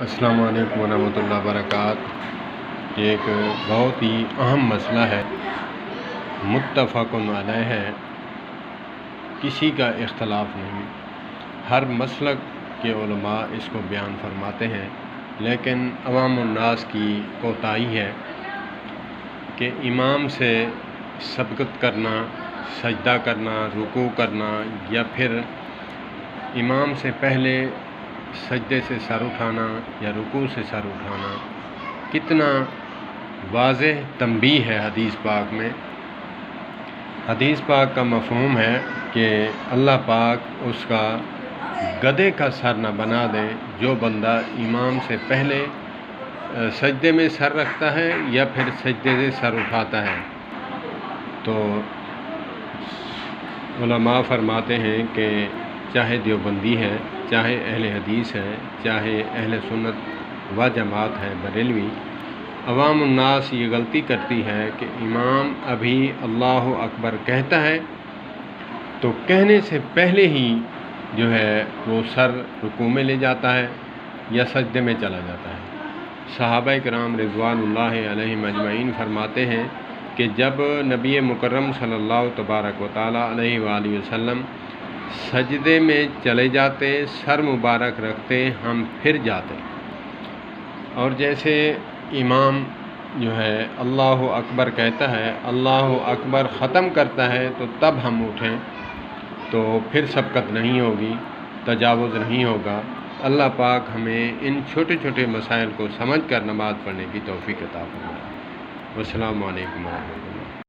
अस्सलाम वालेकुम वरहमतुल्लाहि वबरकातुहू। एक बहुत ही अहम मसला है, मुत्तफ़क़ुन अलैह है, किसी का इख्तलाफ नहीं। हर मसलक के उलमा इसको बयान फरमाते हैं, लेकिन अवामुन्नास की कोताही है कि इमाम से सबक़त करना, सजदा करना, रुकू करना या फिर इमाम से पहले सजदे से सर उठाना या रुकू से सर उठाना कितना वाज़ेह तंबीह है हदीस पाक में। हदीस पाक का मफ़हूम है कि अल्लाह पाक उसका गधे का सर न बना दे जो बंदा इमाम से पहले सजदे में सर रखता है या फिर सजदे से सर उठाता है। तो उलमा फरमाते हैं कि चाहे देवबंदी है, चाहे अहले हदीस है, चाहे अहले सुन्नत व जमात है बरेलवी, अवामुन्नास ये गलती करती है कि इमाम अभी अल्लाहु अकबर कहता है तो कहने से पहले ही जो है वो सर रुकू में ले जाता है या सजदे में चला जाता है। सहाबा किराम रिज़वानुल्लाहि अलैहिम अजमईन फरमाते हैं कि जब नबी मुकर्रम सल्लल्लाहु तबारक व तआला अलैहि वालैहि वसल्लम सजदे में चले जाते, सर मुबारक रखते, हम फिर जाते, और जैसे इमाम जो है अल्लाहु अकबर कहता है, अल्लाहु अकबर ख़त्म करता है तो तब हम उठें, तो फिर सबक़त नहीं होगी, तजावुज़ नहीं होगा। अल्लाह पाक हमें इन छोटे छोटे मसाइल को समझ कर नमाज़ पढ़ने की तौफ़ीक़ अता फरमाए। अस्सलामु अलैकुम।